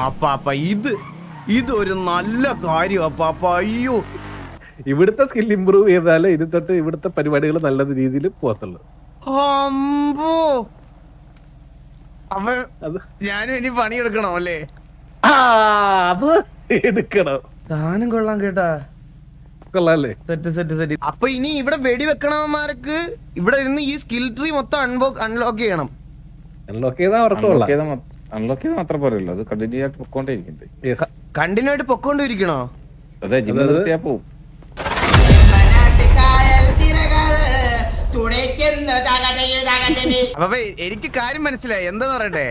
അപ്പാപ്പ ഇതൊരു നല്ല കാര്യം അപ്പാപ്പ. അയ്യോ, ഇവിടുത്തെ സ്കിൽ ഇമ്പ്രൂവ് ചെയ്താലേ ഇനി തൊട്ട് ഇവിടുത്തെ പരിപാടികൾ നല്ല രീതിയിൽ പോകത്തുള്ളൂ. അമ്പോ, അപ്പൊ അത് ഞാനും ഇനി പണിയെടുക്കണോ അല്ലേ? അത് എടുക്കണം. താനും കൊള്ളാം കേട്ടാ. കൊള്ളാല്ലേ? സെറ്റ്. അപ്പൊ ഇനി ഇവിടെ വെടിവെക്കണവന്മാർക്ക് ഇവിടെ ഇരുന്ന് ഈ സ്കിൽ ട്രീ മൊത്തം അൺലോക്ക് ചെയ്യണം. അൺലോക്ക് ചെയ്താൽ ഉറക്കമുള്ള അൺലോക്ക് ചെയ്ത് മാത്രം പോരല്ലോ, അത് കണ്ടിന്യൂ ആയിട്ട് പൊക്കോണ്ടേയിരിക്കണ്ടേ. കണ്ടിന്യൂ ആയിട്ട് പൊക്കോണ്ടിരിക്കണോ? അതെ, ജിമ്മ് നിർത്തിയാ പോവും. അപ്പൊ എനിക്ക് കാര്യം മനസ്സിലായി. എന്താന്ന് പറയട്ടെ,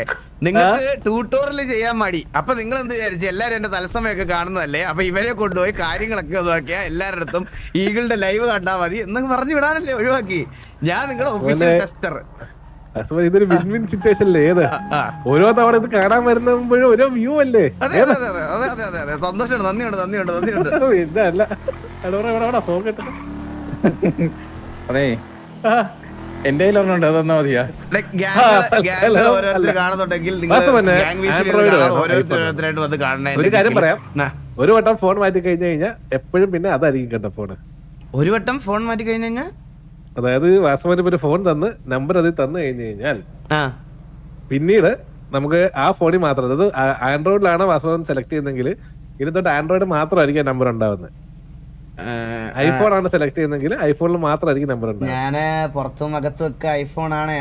നിങ്ങൾക്ക് ട്യൂട്ടോറിയൽ ചെയ്യാൻ മടി. അപ്പൊ നിങ്ങൾ എന്ത് വിചാരിച്ചു, എല്ലാരും എന്റെ തത്സമയൊക്കെ കാണുന്നതല്ലേ, അപ്പൊ ഇവരെ കൊണ്ടുപോയി കാര്യങ്ങളൊക്കെ നോക്കിയാ എല്ലാവരുടെ അടുത്തും ഈഗിളുടെ ലൈവ് കണ്ടാ മതി എന്നൊക്കെ പറഞ്ഞു വിടാനല്ലേ ഒഴിവാക്കി. ഞാൻ നിങ്ങളുടെ ഒഫീഷ്യൽ ടെസ്റ്റർ. ഇതൊരു വിൻ വിൻ സിറ്റുവേഷൻ അല്ലേ? ഏത് ഓരോ തവണ ഇത് കാണാൻ വരുമ്പോഴും ഓരോ വ്യൂ അല്ലേ? അതെ. സന്തോഷമുണ്ട്, നന്ദിയുണ്ട്. ഇതല്ല ഫോൺ കേട്ടോ. അതെ, എന്റെ കയ്യിലൊരെണ്ണുണ്ട്, അതൊന്നാ മതിയാ. ഓരോരുത്തർ കാണുന്നുണ്ടെങ്കിൽ ഓരോരുത്തരായിട്ട് വന്ന് കാണണേ. ഒരു കാര്യം പറയാം, ഒരു വട്ടം ഫോൺ മാറ്റി കഴിഞ്ഞു കഴിഞ്ഞാൽ എപ്പോഴും പിന്നെ അതായിരിക്കും കേട്ടോ ഫോണ്. ഒരു വട്ടം ഫോൺ മാറ്റി കഴിഞ്ഞു കഴിഞ്ഞാൽ, അതായത് വാസവന് ഒരു ഫോൺ തന്ന് നമ്പർ അതിൽ തന്നു കഴിഞ്ഞു കഴിഞ്ഞാൽ പിന്നീട് നമുക്ക് ആ ഫോണിൽ മാത്രം, അതായത് ആൻഡ്രോയിഡിലാണ് വാസവൻ സെലക്ട് ചെയ്യുന്നതെങ്കിൽ ഇനി തൊട്ട് ആൻഡ്രോയിഡ് മാത്രമായിരിക്കും നമ്പർ ഉണ്ടാവുന്നത്. ഐഫോൺ ആണ് സെലക്ട് ചെയ്യുന്നെങ്കിൽ ഐഫോണിൽ മാത്രമായിരിക്കും നമ്പർ ഉണ്ടാവുക. ഞാന് പുറത്തും അകത്തും ഒക്കെ ഐഫോൺ ആണ്.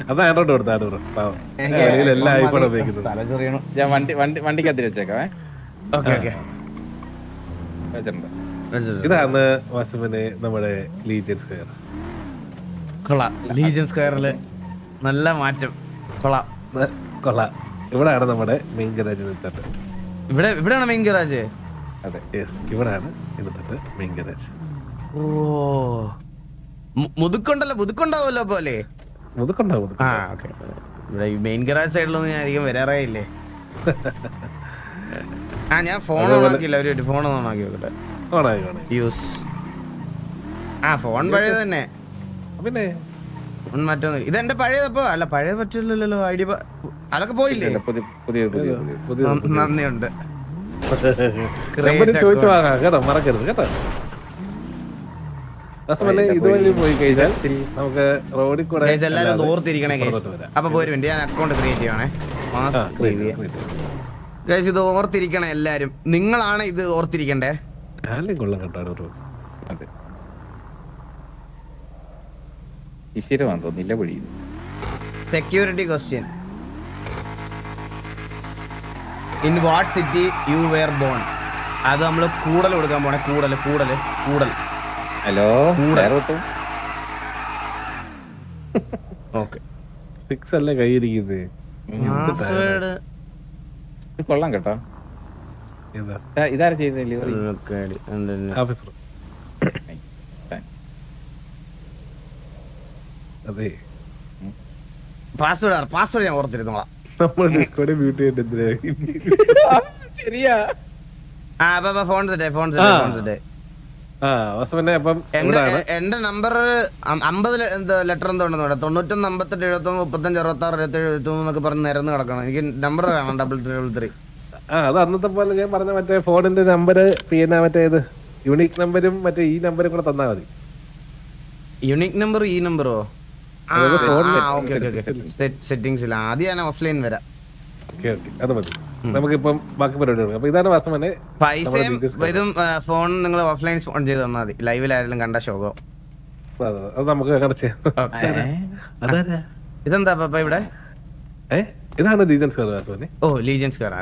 അത് ആൻഡ്രോയിഡ് കൊടുത്തു. എല്ലാ ഐഫോൺ ഉപയോഗിക്കുന്നത്. ഞാൻ വണ്ടിക്കകത്ത് വെച്ചേക്കാവേ. ഇതാണ് വാസുവിന് നമ്മുടെ ലീജിയൻ സ്ക്വയർ. കൊള്ളാം. ലീജിയൻ സ്ക്വയറില് നല്ല മാറ്റം. കൊള്ളാം. ഇവിടെയാണ് നമ്മുടെ മെയിൻ ഗരാജ് നിൽത്തട്ട്. ഇവിടെയാണ് മെയിൻ ഗരാജ്. അതെ, ഇവിടെയാണ് ഇന്നത്തെ മെയിൻ ഗരാജ്. ഓ, മുതുക്കുണ്ടാവുമല്ലോ പോലെ. മുതുക്കുണ്ടാവും. ഇവിടെ മെയിൻ ഗരാജ് സൈഡിലൊന്നും ഞാൻ അധികം വരാറേ ഇല്ലേ. ഞാൻ ഫോൺ ഓണാക്കില്ല. ഒരു ഫോൺ ഓണാക്കി നോക്കട്ടെ. യൂസ്. ഫോൺ പഴയത് തന്നെ. പിന്നെ മറ്റൊന്നും ഇതെന്റെ പഴയതപ്പോ അല്ല, പഴയ പറ്റില്ലല്ലോ. ഐഡിയ അതൊക്കെ പോയില്ലേ? നന്ദിയുണ്ട്. ചോദിച്ചു വാങ്ങാം കേട്ടോ, മറക്കരുത് കേട്ടോ. ഇതുവഴി പോയി കഴിഞ്ഞാൽ നമുക്ക് റോഡിൽ കൂടെ എല്ലാരും ഓർത്തിരിക്കണേ. അപ്പൊ പോയി ഞാൻ അക്കൗണ്ട് ക്രിയേറ്റ് ചെയ്യണേ. ഇത് ഓർത്തിരിക്കണേ എല്ലാരും. നിങ്ങളാണ് ഇത് ഓർത്തിരിക്കണ്ടേ. കൊള്ളാം കേട്ടോ. അതെ, ഈശ്വരമാണെന്ന് തോന്നില്ല വഴി. Security question. In what city you were born? അത് നമ്മള് കൂടൽ കൊടുക്കാൻ പോണേ. കൂടൽ. Hello, okay. ഫിക്സ് അല്ലേ കയ്യിരിക്കുന്നത്. പാസ്വേഡ് കൊള്ളാം കേട്ടോ. ഇതാരാ ചെയ്തല്ലേ? അതെ, പാസ്വേഡ് ഞാൻ ഓർത്തിരുന്നോളാം. ശരിയാ. Phone set. എന്റെ നമ്പർ 50 ലെറ്റർ എന്തോ ഉണ്ടെന്ന് പറയാം. 91 58 71 35 66 27 73 എന്നൊക്കെ പറഞ്ഞ് നിരന്ന് കിടക്കണം. എനിക്ക് നമ്പർ കാണാം. 3333. അത് അന്നത്തെ പോലെ ഞാൻ പറഞ്ഞ മറ്റേ ഫോണിന്റെ നമ്പർ, പിന്നെ മറ്റേത് യൂണിക് നമ്പരും മറ്റേ ഈ നമ്പരും കൂടെ തന്നാ മതി. യൂണിക് നമ്പർ, ഈ നമ്പറോ? സെറ്റിംഗ്സിൽ ആദ്യം ഞാൻ ഓഫ്ലൈൻ വരാം. അത് മതി. നമുക്കിപ്പം ബാക്കി പരിപാടി. അപ്പൊ ഇതാണ് വാസ്തവനെ പൈസയും ഇതും ഫോൺ നിങ്ങൾ ഓഫ്ലൈൻ ഫോൺ ചെയ്ത് തന്നാൽ മതി. ലൈവിലായാലും കണ്ട ശോകം. അത് നമുക്ക് ഇതെന്താ പപ്പ ഇവിടെ? ഇതാണ് ലീജൻ സ്ക്വയർ വാസ്തവനെ. ഓ, ലീജൻ സ്ക്വയർ.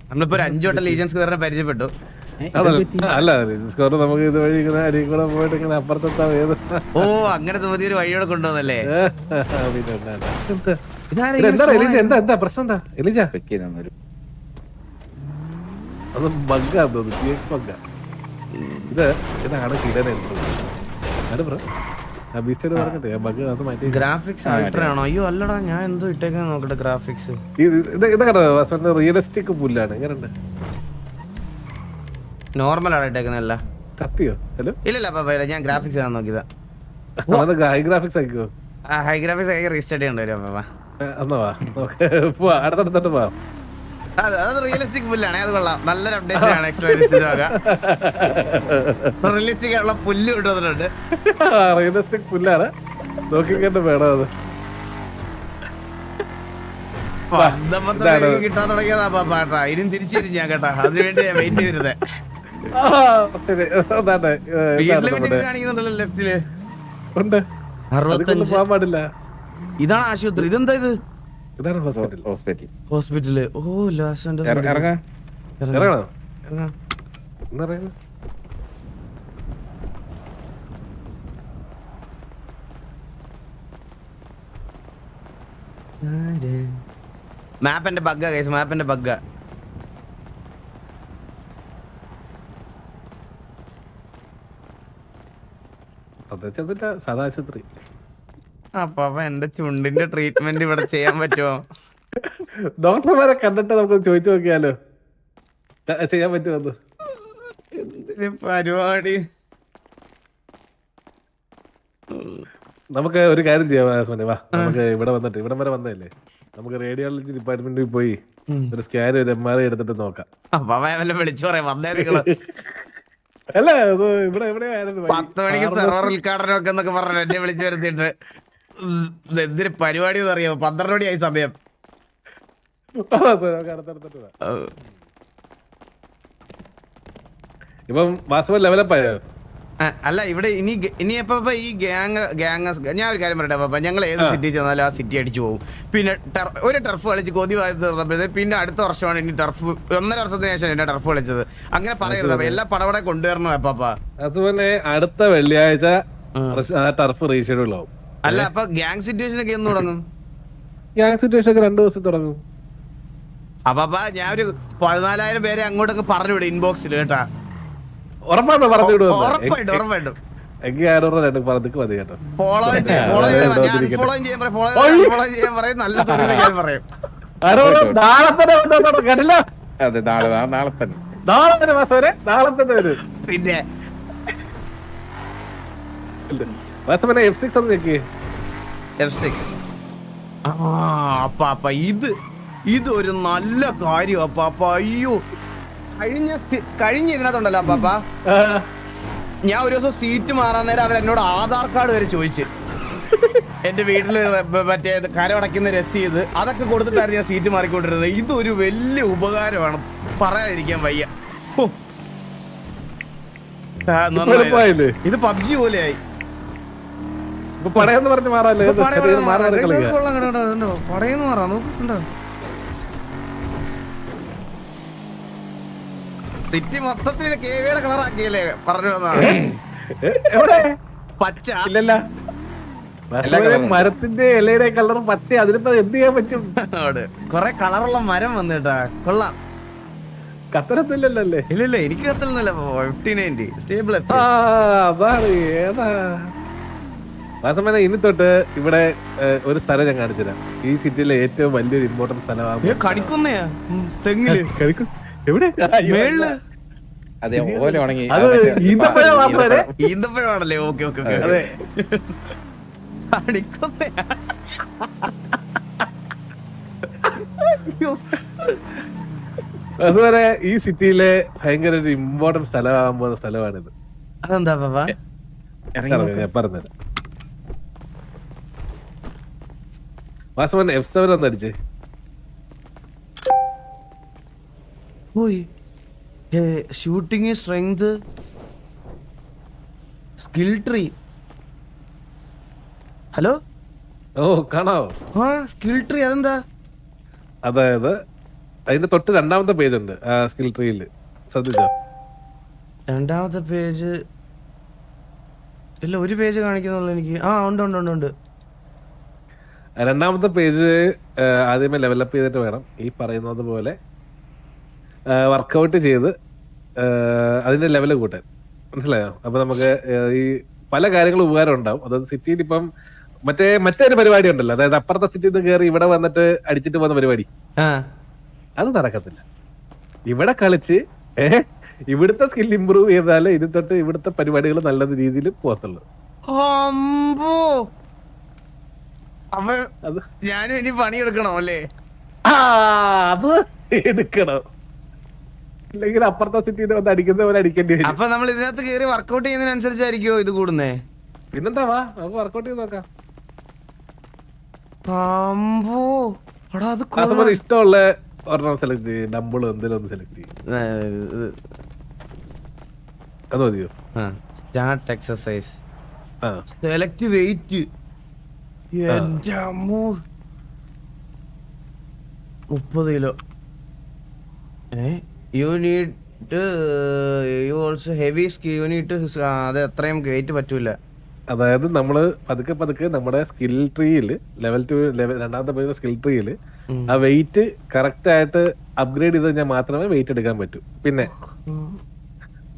നമ്മളിപ്പോ ഒരു 5 വട്ടം ലീജൻ സ്ക്വയറിനെ പരിചയപ്പെട്ടു. അല്ല, സ്കോർ നമുക്ക് ഇതുവഴി അരിയും കൂടെ പോയിട്ട് ഇങ്ങനെ അപ്പുറത്തെത്താ. ഓ, അങ്ങനത്തെ പുതിയൊരു വഴിയോടെ കൊണ്ടുവന്നല്ലേ? എന്താ പ്രശ്നം? എന്താ എലിജ? അത് ബഗ്ഗാ തോന്നുന്നു. ഇതാണ് കിടനെ. ഗ്രാഫിക്സ് ആണോ? അയ്യോ അല്ലടാ, ഞാൻ എന്തോ ഇട്ടേക്കാൻ നോക്കട്ടെ. ഗ്രാഫിക്സ് റിയലിസ്റ്റിക് പുല്ലാണ്. എങ്ങനെയുണ്ട്? നോർമൽ ആണ് ഇട്ടേക്കുന്നല്ല. സത്യോ? ഹലോ, ഇല്ല ഞാൻ ഗ്രാഫിക്സ് നോക്കിയതാ. ഹൈ ഗ്രാഫിക്സ് ആക്കിയോ? ഹൈ ഗ്രാഫിക്സ് റീസ്റ്റാർട്ട് ചെയ്യണ്ട വരും. എന്നാ വാ നമുക്ക് പോവാ അടുത്തടുത്തോട്ട് പോവാം. അത് റിയലിസ്റ്റിക് പുല്ലാണ്, അത് കൊള്ളാം. നല്ലൊരു അപ്ഡേഷൻ ആണ് എക്സ്പീരിയൻസിന്റെ വക. റിയലിസ്റ്റിക് ആയിട്ടുള്ള പുല്ല് കൊണ്ടുവന്നിട്ടുണ്ട്. റിയലിസ്റ്റിക് പുല്ലാണ്, നോക്കിക്കണ്ട് വേണം അത്. കിട്ടാൻ തുടങ്ങിയതാ പാപ്പാ. ഇനിയും തിരിച്ചിരിഞ്ഞ കേട്ടാ, അതിനുവേണ്ടി വെയിറ്റ് ചെയ്തിരുന്നേ. ശരി സ്പീഡ് ലിമിറ്റ് കാണിക്കുന്നുണ്ടല്ലോ ലെഫ്റ്റില്. ഉണ്ട്, 65. പോകാൻ പാടില്ല. ഇതാണ് ആശുപത്രി. ഇതെന്താ ഇത്? ഇതാണ് ഹോസ്പിറ്റൽ. ഹോസ്പിറ്റല്. ഓ ലാസ്റ്റ് ഇറങ്ങാ ഇറങ്ങണോ? എന്നറിയാം. മാപ്പിന്റെ ബഗ്ഗ ഗൈസ്, മാപ്പിന്റെ ബഗ്ഗ. പ്രത്യേകിച്ചൊന്നുമില്ല, സാധാ ആശുപത്രി. അപ്പൊ എന്റെ ചുണ്ടിന്റെ ട്രീറ്റ്മെന്റ് ഇവിടെ ചെയ്യാൻ പറ്റുമോ? ഡോക്ടർമാരെ കണ്ടിട്ട് നമുക്ക് ചോദിച്ചു നോക്കിയാലോ ചെയ്യാൻ പറ്റുമോ? എന്തൊരു പരിപാടി. നമുക്ക് ഒരു കാര്യം ചെയ്യാം വാസുമണി, വാ നമുക്ക് ഇവിടെ വന്നിട്ട്, ഇവിടം വരെ വന്നതല്ലേ, നമുക്ക് റേഡിയോളജി ഡിപ്പാർട്ട്മെന്റിൽ പോയി ഒരു സ്കാൻ ഒരു MRI എടുത്തിട്ട് നോക്കാം. അപ്പൊ വിളിച്ചു പറയാം വന്നേ നിങ്ങള്. അല്ല അത് ഇവിടെ എവിടെയായിരുന്നു 10 മണിക്ക് സെർവർ ഉദ്ഘാടനം ഒക്കെ എന്നൊക്കെ പറഞ്ഞു എന്നെ വിളിച്ചു വരുത്തിട്ട്. എന്തൊരു പരിപാടി എന്ന് അറിയാമോ? 12 മണിയായി സമയം. ഇപ്പം വാസുവൻ ലെവലപ്പായോ? അല്ല ഇവിടെ ഇനി എപ്പോ ഈ ഗ്യാങ് ഞാൻ ഒരു കാര്യം പറയട്ടെ പാപ്പ, ഞങ്ങൾ ഏത് സിറ്റി ചെന്നാലും ആ സിറ്റി അടിച്ചു പോകും. പിന്നെ ഒരു ടർഫ് കളിച്ച് കൊതി വായി തീർന്നപ്പോഴത്തേക്ക് പിന്നെ അടുത്ത വർഷമാണ് ഇനി ടർഫ്, 1.5 വർഷത്തിന് ശേഷം എന്നെ ടർഫ് കളിച്ചത്. അങ്ങനെ പറയരുത്, എല്ലാ പടവടെ കൊണ്ടുവരണോ പാപ്പ. അതുപോലെ അടുത്ത വെള്ളിയാഴ്ച ടർഫ് റീഷെഡ്യൂൾ ആവും. അല്ല അപ്പൊ ഗ്യാങ് സിറ്റുവേഷൻ ഒക്കെ എന്ന് തുടങ്ങും? ഗ്യാങ് സിറ്റുവേഷൻ ഒക്കെ 2 ദിവസം തുടങ്ങും. അപ്പാ ഞാൻ ഒരു 14,000 പേരെ അങ്ങോട്ടൊക്കെ പറഞ്ഞു വിടും ഇൻബോക്സിൽ കേട്ടാ. ഉറപ്പാണോ പറഞ്ഞു വിടും? ഉറപ്പായിട്ടും ഉറപ്പായിട്ടും. എങ്കിൽ 600 പറഞ്ഞിട്ട് മതി കേട്ടോ. ഫോളോ ചെയ്യാൻ പറയും, നല്ല തൊഴിൽ ഞാൻ പറയും. നാളെ തന്നെ കേട്ടില്ല, അതെ നാളെ തന്നെ നാളെ തന്നെ വാസവരെ, നാളെ തന്നെ വരും. പിന്നെ വാസവനെ F6 ഒന്ന് നോക്കിയേ. F6 അപ്പാ ഇതൊരു നല്ല കാര്യം അപ്പാപ്പ. അയ്യോ കഴിഞ്ഞ ഇതിനകത്തുണ്ടല്ലോ അപ്പാപ്പ, ഞാൻ ഒരു ദിവസം സീറ്റ് മാറാൻ നേരം അവരെന്നോട് ആധാർ കാർഡ് വരെ ചോദിച്ചു. എന്റെ വീട്ടില് മറ്റേ കരമടയ്ക്കുന്ന രസീത് അതൊക്കെ കൊടുത്തിട്ടായിരുന്നു ഞാൻ സീറ്റ് മാറിക്കൊണ്ടിരുന്നത്. ഇതൊരു വലിയ ഉപകാരമാണ്, പറയാതിരിക്കാൻ വയ്യ. ഇത് PUBG പോലെയായി. പടയെന്ന് പറഞ്ഞ് മാറാല്ലേ, പടയെന്ന് മാറാം. നോക്കണ്ടോ സിറ്റി മൊത്തത്തിൽ കേവിയുടെ കളറാക്കിയല്ലേ പറഞ്ഞു വന്നാ? പച്ച ഇല്ലല്ല, മരത്തിന്റെ ഇലയുടെ കളർ പച്ച, അതിനിപ്പോ എന്ത് ചെയ്യാൻ പറ്റും? കൊറേ കളറുള്ള മരം വന്നിട്ടാ, കൊള്ളാം. കത്തരത്തില്ലല്ലോ അല്ലേ? ഇല്ല എനിക്ക് കത്തലൊന്നുമില്ല. 1590 സ്റ്റേബിൾ. അതാണ് ഏതാ വാസമന. ഇനി തൊട്ട് ഇവിടെ ഒരു സ്ഥലം ഞാൻ കാണിച്ചുതരാം. ഈ സിറ്റിയിലെ ഏറ്റവും വലിയൊരു ഇമ്പോർട്ടന്റ് സ്ഥലമാണ് കണിക്കുന്നയാ തെങ്ങില്. എവിടെ? അതെ ഓല ഉണങ്ങി ഈന്തപ്പഴമാണല്ലേ? Okay okay okay. കണിക്കുന്നയാ. അതുപോലെ ഈ സിറ്റിയിലെ ഭയങ്കര ഒരു ഇമ്പോർട്ടന്റ് സ്ഥലമാകാൻ പോകുന്ന സ്ഥലമാണിത്. അതെന്താ പാപ്പാ? ഞാൻ പറഞ്ഞത് വാസവൻ F7 ഒന്ന് അടിച്ചേ. Shooting strength skill tree. Hello ഓ കാണാവോ? ആ സ്കിൽ ട്രീ അതെന്താ? അതായത് അതിന്റെ തൊട്ട് 2ാമത്തെ പേജ് ഉണ്ട് ആ സ്കിൽ ട്രീയില്, ശ്രദ്ധിച്ചോ? 2ാമത്തെ പേജ് ഇല്ല, ഒരു പേജ് കാണിക്കുന്നുള്ളൂ എനിക്ക്. ഉണ്ട് 2ാമത്തെ പേജ് ആദ്യമേ ലെവലപ്പ് ചെയ്തിട്ട് വേണം ഈ പറയുന്നത് പോലെ വർക്കൗട്ട് ചെയ്ത് അതിന്റെ ലെവല് കൂട്ടാൻ. മനസ്സിലായോ? അപ്പൊ നമുക്ക് ഈ പല കാര്യങ്ങളും ഉപകാരം ഉണ്ടാവും. അതായത് സിറ്റിയിൽ ഇപ്പം മറ്റൊരു പരിപാടി ഉണ്ടല്ലോ, അതായത് അപ്പുറത്തെ സിറ്റിയിൽ നിന്ന് കയറി ഇവിടെ വന്നിട്ട് അടിച്ചിട്ട് പോകുന്ന പരിപാടി, അത് നടക്കത്തില്ല. ഇവിടെ കളിച്ച് ഇവിടുത്തെ സ്കിൽ ഇമ്പ്രൂവ് ചെയ്താലേ ഇനി തൊട്ട് ഇവിടുത്തെ പരിപാടികൾ നല്ല രീതിയിൽ പോകത്തുള്ളൂ. അപ്പൊ അത് ഞാനും ഇനി പണിയെടുക്കണോ അല്ലേ? അത് എടുക്കണം, ഇല്ലെങ്കിൽ അപ്പുറത്തെ സിറ്റിന്ന് വന്ന് അടിക്കുന്ന പോലെ അടിക്കേണ്ടി വരും. അപ്പൊ നമ്മൾ ഇതിനകത്ത് കയറി വർക്കൗട്ട് ചെയ്യുന്നതിനനുസരിച്ചായിരിക്കോ ഇത് കൂടുന്നേ? പിന്നെന്താ, വാ നമുക്ക് വർക്കൗട്ട് ചെയ്ത് നോക്കാം. പാമ്പോ എടാ അത് കാസർഗോഡ് ഇഷ്ടമുള്ള ഒരെണ്ണം സെലക്ട് ചെയ്യും, ഡംബിൾ എന്തെങ്കിലും ഒന്ന് സെലക്ട് ചെയ്യും. അത് മതിയോ? സ്റ്റാർട്ട് എക്സസൈസ് ആ സെലക്ട് വെയിറ്റ്. എന്റെ അമ്മോ 30 kilo. You need you also heavy you need അത് അത്രയും വെയിറ്റ് പറ്റൂല. അതായത് നമ്മള് പതുക്കെ പതുക്കെ നമ്മുടെ സ്കിൽ ട്രീയില് ലെവൽ 2 രണ്ടാമത്തെ പോയ സ്കിൽ ട്രീയില് ആ വെയിറ്റ് കറക്റ്റ് ആയിട്ട് അപ്ഗ്രേഡ് ചെയ്ത് കഴിഞ്ഞാൽ മാത്രമേ വെയിറ്റ് എടുക്കാൻ പറ്റൂ. പിന്നെ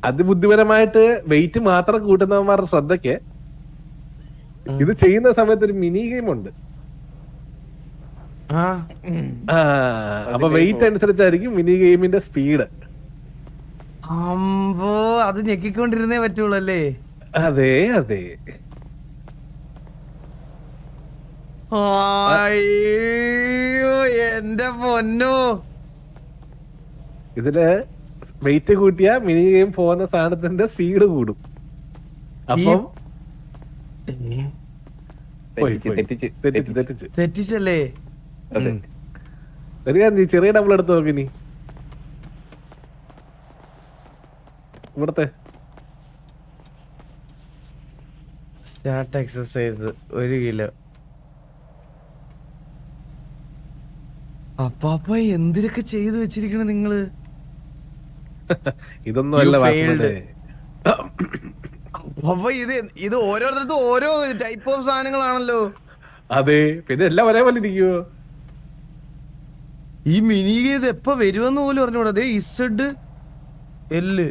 അതിബുദ്ധിപരമായിട്ട് വെയിറ്റ് മാത്രം കൂട്ടുന്നവന്മാരുടെ ശ്രദ്ധയ്ക്ക് ഇത് ചെയ്യുന്ന സമയത്ത് ഒരു മിനി ഗെയിം ഉണ്ട്. അപ്പൊ വെയിറ്റ് അനുസരിച്ചായിരിക്കും മിനി ഗെയിമിന്റെ സ്പീഡ്. അമ്പോ അത് ഞെക്കിക്കൊണ്ടിരുന്നേ പറ്റുള്ളൂ അല്ലേ? അതെ അതെ. അയ്യോ എന്റെ പൊന്നോ. ഇതില് വെയിറ്റ് കൂട്ടിയ മിനി ഗെയിം പോകുന്ന സാധനത്തിന്റെ സ്പീഡ് കൂടും. അപ്പം തെറ്റിച്ചല്ലേ? ഒരു കാര്യം നീ ചെറിയ ഡബിൾ എടുത്ത് നോക്കി. നീ ഇവിടത്തെ സ്റ്റാർട്ട് എക്സസൈസ് 1 കിലോ. അപ്പാപ്പ എന്തിനൊക്കെ ചെയ്തു വെച്ചിരിക്കണ നിങ്ങള്? ഇതൊന്നും അല്ല അപ്പൊ ഇത് ഓരോരുത്തർക്കും ഓരോ ടൈപ്പ് ഓഫ് സാധനങ്ങളാണല്ലോ. അതെ, പിന്നെ എല്ലാം ഒരേപോലെ ഇരിക്കുവോ? ഈ മിനി ഇത് എപ്പ വരുമെന്ന് പോലും അറിഞ്ഞൂടാ. അതെ ഇസഡ് എല്ല്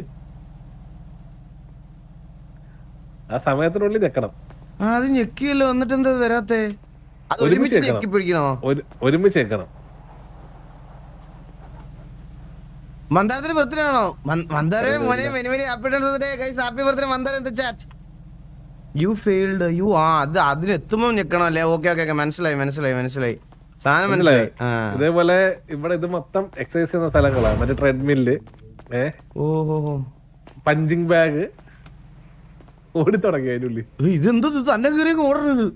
ആ സമയത്തിനുള്ളിൽ ഞെക്കണം. അത് ഞെക്കിയല്ലോ, എന്നിട്ട് എന്താ വരാത്തെ? അത് ഒരുമിച്ച് ഞെക്കി പിടിക്കണോ? ഒരുമിച്ച് ഞെക്കണം. മന്ദാരത്തിന് ബർത്ത്ഡേ ആണോ? മന്ദാര മോനെ many many happy birthday guys, happy birthday Mandara in the chat. You failed you അത് അതിനെത്തുമ്പോ ഞെക്കണം അല്ലേ? ഓക്കെ ഓക്കെ മനസ്സിലായി മനസ്സിലായി മനസ്സിലായി സാധനം മനസ്സിലായി. ഇതേപോലെ ഇവിടെ ഇത് മൊത്തം എക്സസൈസ് ചെയ്യുന്ന സ്ഥലങ്ങളാണ്. മറ്റേ ട്രെഡ്മില്ല്, ഓഹോ പഞ്ചിങ് ബാഗ് ഓടി തുടങ്ങി അതിനുള്ളിൽ. ഇതെന്ത് തന്നെ കയറിയൊക്കെ ഓടണത്?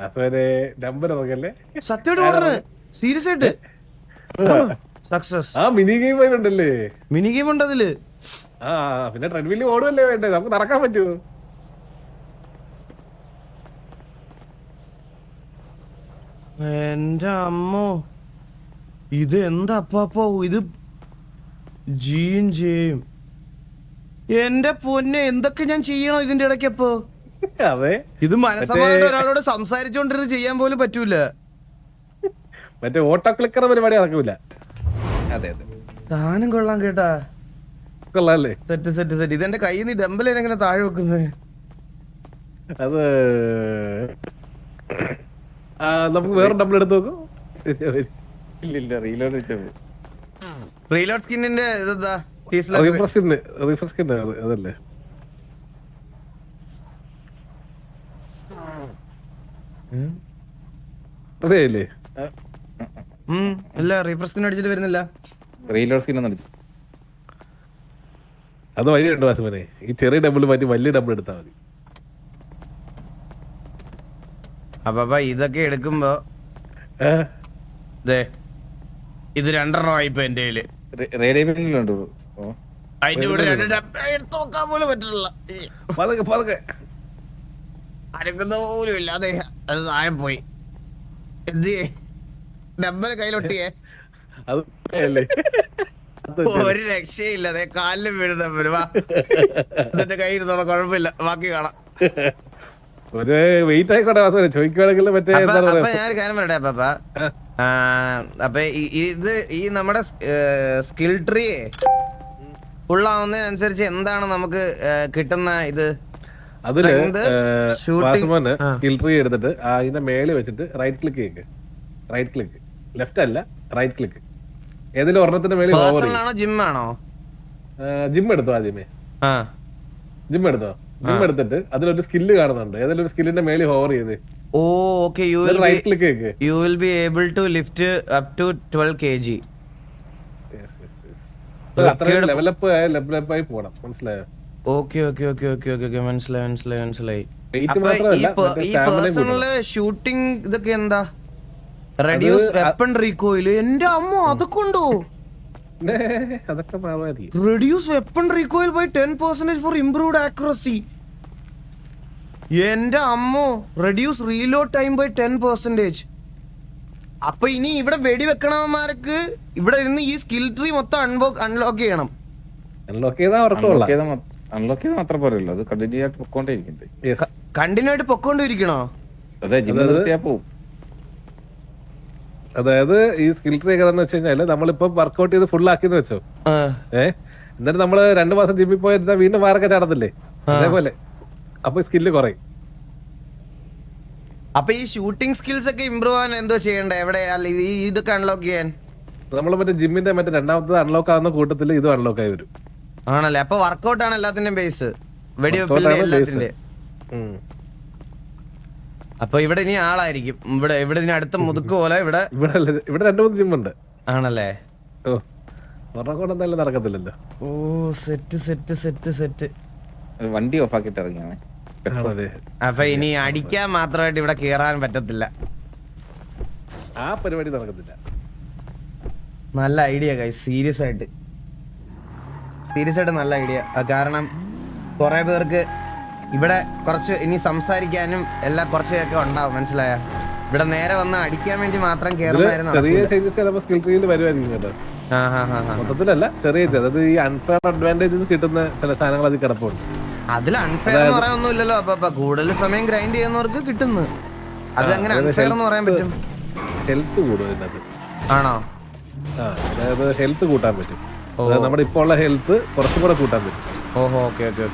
അതുവരെ നമ്പർ ഇറങ്ങല്ലേ? സത്യമായിട്ട് ഓടണത്? സീരിയസ് ആയിട്ട്? സക്സസ്. ആ മിനി ഗെയിം ഉണ്ടല്ലേ? മിനി ഗെയിം ഉണ്ട് അതില്. ആ പിന്നെ ട്രെഡ്മില്ല് ഓടുമല്ലേ വേണ്ടേ? നമുക്ക് നടക്കാൻ പറ്റുമോ? എന്റെ അമ്മോ ഇത് എന്താ അപ്പാപ്പോ? ഇത് ജീൻ ചെയ്യും. എന്റെ പൊന്നെ എന്തൊക്കെ ഞാൻ ചെയ്യണോ ഇതിന്റെ ഇടയ്ക്കപ്പോ? അതെ, ഇത് മനസ്സമായിട്ട് ഒരാളോട് സംസാരിച്ചോണ്ടിരുന്ന് ചെയ്യാൻ പോലും പറ്റൂല. മറ്റേ ഓട്ടോ ക്ലിക്കർ പരിപാടി നടക്കൂല. അതെ അതെ, താനും കൊള്ളാൻ കേട്ടാ. കൊള്ളാല്ലേ? Set set set. ഇതെന്റെ കയ്യിൽ നിന്ന് ഡംബലെങ്ങനെ താഴെ വെക്കുന്നത്? അത് നമുക്ക് വേറെ ഡബിൾ എടുത്ത് നോക്കും. ഇല്ല റീലോഡ് റീലോഡ് സ്കിന്നിന്റെ ഇതെന്താ? റീഫ്രഷ് സ്കിൻ അതല്ലേ? അറിയില്ലേ? ഇല്ല റീഫ്രഷ് സ്കിൻ അടിച്ചിട്ട് വരുന്നില്ല. റീലോഡ് സ്കിൻ ഒന്ന് അടിച്ചു. അത് വഴിയുണ്ട് വാസുമനെ. ഈ ചെറിയ ഡബിൾ മാറ്റി വലിയ ഡബിൾ എടുത്താൽ മതി. അപ്പൊ ഇതൊക്കെ എടുക്കുമ്പോ ഇത് 2 ആയിപ്പോ എന്റെ കയ്യില്. അതിന്റെ കൂടെ 2 ഡബ്ബ എടുത്ത് നോക്കാൻ പോലും പറ്റില്ല. അരക്കുന്ന പോലും ഇല്ല. അതെ അത് താഴെ പോയി. എന്ത് ഡബ്ബല് കയ്യിലൊട്ടിയേ? ഒരു രക്ഷയില്ല. അതെ കാലിലും വീഴുന്ന എന്നിട്ട് കയ്യിൽ ഇരുന്നോളാം, കുഴപ്പമില്ല, ബാക്കി കാണാം. ഒരു വെയിറ്റ് ആയിക്കോട്ടെ ചോദിക്കുകയാണെങ്കിൽ മറ്റേ. അപ്പൊ ഞാനൊരു കാര്യം പറയട്ടെ അപ്പ. അപ്പൊ ഇത് ഈ നമ്മുടെ സ്കിൽ ട്രീ ഫുൾ ആവുന്നതിനനുസരിച്ച് എന്താണ് നമുക്ക് കിട്ടുന്ന ഇത്? അതില് സ്കിൽ ട്രീ എടുത്തിട്ട് അതിന്റെ മേലെ വെച്ചിട്ട് റൈറ്റ് ക്ലിക്ക് ചെയ്ക്ക്. റൈറ്റ് ക്ലിക്ക്, ലെഫ്റ്റ് അല്ല, റൈറ്റ് ക്ലിക്ക്. ഏതെങ്കിലും ഒരെണ്ണത്തിന്റെ മേലെ ജിം ആണോ? ജിം എടുത്തോ ആദ്യമേ. ജിം എടുത്തോ. ജിം എടുത്തിട്ട് അതിലൊരു സ്കില്ല് കാണുന്നുണ്ട്. ഏതെങ്കിലും ഒരു സ്കില്ലിന്റെ മേലെ ഹോവർ ചെയ്ത് ഓ ഓക്കെ റൈറ്റ് ക്ലിക്ക് ചെയ്യ്. you will be able to lift up to 12 kg. അത്രയും ലെവലപ്പ് ആയി പോണം, മനസ്സിലായോ? ഓക്കെ മനസ്സിലായി. വെയിറ്റ് അപ്പൊ മാത്രമല്ല ഈ പേഴ്സണല് ഷൂട്ടിംഗ് ഇതൊക്കെ എന്താ? Reduce weapon recoil. എന്റെ അമ്മ അതൊക്കെ ഉണ്ടോ? അതൊക്കെ മാറുമായിരിക്കും. Reduce weapon recoil by 10% for improved accuracy. എന്റെ അമ്മോ. Reduce reload time by 10%. അപ്പൊ ഇനി ഇവിടെ വെടിവെക്കണവന്മാർക്ക് ഇവിടെ ഇരുന്ന് ഈ സ്കിൽ ട്രീ മൊത്തം അൺലോക്ക് ചെയ്യണം. അൺലോക്ക് ചെയ്താൽ ഉറക്കമുള്ള അൺലോക്ക് ചെയ്ത് മാത്രം പോരല്ലോ, അത് കണ്ടിന്യൂ ആയിട്ട് പൊക്കോണ്ടേയിരിക്കണ്ടേ. കണ്ടിന്യൂ ആയിട്ട് പൊക്കോണ്ടിരിക്കണോ? അതെ, ജിമ്മിൽ നിർത്തിയാ പോവും. അതായത് ഈ സ്കിൽ ട്രീ എങ്ങനെയാന്ന് വെച്ച് കഴിഞ്ഞാല് നമ്മളിപ്പോ വർക്ക്ഔട്ട് ചെയ്ത് ഫുൾ ആക്കിന്ന് വെച്ചോ, എന്നിട്ട് നമ്മള് 2 മാസം ജിമ്മിൽ പോയിരുന്നാ വീണ്ടും വാറൊക്കെ ചാടത്തില്ലേ, അതേപോലെ അപ്പൊ സ്കില്ല് കുറയും. അപ്പൊ ഈ ഷൂട്ടിംഗ് സ്കിൽസ് ഒക്കെ ഇമ്പ്രൂവ് ആവാൻ എന്തോ ചെയ്യണ്ടേ? എവിടെ ഇതൊക്കെ അൺലോക്ക് ചെയ്യാൻ? നമ്മള് മറ്റേ ജിമ്മിന്റെ മറ്റേ രണ്ടാമത്തത് അൺലോക്ക് ആവുന്ന കൂട്ടത്തില് ഇതും അൺലോക്ക് ആയി വരും. ആണല്ലേ? അപ്പൊ വർക്ക്ഔട്ട് ആണ് എല്ലാത്തിന്റെയും ബേസ്, വെടിവെപ്പിന്റെ എല്ലാത്തിന്റെ. അപ്പൊ ഇവിടെ ഇനി ആളായിരിക്കും. ഇവിടെ ഇനി അടുത്ത മുതുക്ക് പോലെ ഇവിടെ 2-3 ജിമ്മുണ്ട്. ആണല്ലേ? ഓ, ഒരെണ്ണം കൊണ്ട് എന്തായാലും നടക്കത്തില്ലല്ലോ. ഓ സെറ്റ്. വണ്ടി ഓഫ് ആക്കിട്ട് ഇറങ്ങിയാണ്. അപ്പൊ ഇനി അടിക്കാൻ മാത്രമായിട്ട് ഇവിടെ കേറാൻ പറ്റത്തില്ല. ആ പരിപാടി നടക്കത്തില്ല. നല്ല ഐഡിയ ഗൈസ്, സീരിയസ് ആയിട്ട് നല്ല ഐഡിയ. കാരണം കുറെ പേർക്ക് ഇവിടെ കുറച്ച് ഇനി സംസാരിക്കാനും എല്ലാം കുറച്ച് പേരൊക്കെ ഉണ്ടാവും, മനസ്സിലായ? ഇവിടെ നേരെ വന്ന് അടിക്കാൻ വേണ്ടി മാത്രം കേറുന്നതായിരുന്നു. ചെറിയ ചേഞ്ചസ് ചിലപ്പോൾ സ്കിൽ ട്രീയിൽ വരുമായിരിക്കും കേട്ടോ. മൊത്തത്തിലല്ല, ചെറിയ അതായത് ഈ അൺഫെയർ അഡ്വാൻറ്റേജസ് കിട്ടുന്ന ചില സാധനങ്ങൾ അതിൽ കിടപ്പുണ്ട്. അതിൽ അൺഫെയർ എന്ന് പറയാനൊന്നും ഇല്ലല്ലോ. അപ്പൊ കൂടുതൽ സമയം ഗ്രൈൻഡ് ചെയ്യുന്നവർക്ക് കിട്ടുന്നു. അത് അങ്ങനെ അൺഫെയർ എന്ന് പറയാൻ പറ്റും. ഹെൽത്ത് കൂടും ഇതിനകത്ത്. ആണോ? അതായത് ഹെൽത്ത് കൂട്ടാൻ പറ്റും. നമ്മുടെ ഇപ്പോൾ ഉള്ള ഹെൽത്ത് കുറച്ചും കൂടെ കൂട്ടാൻ പറ്റും. ഓഹോ, ഓക്കെ.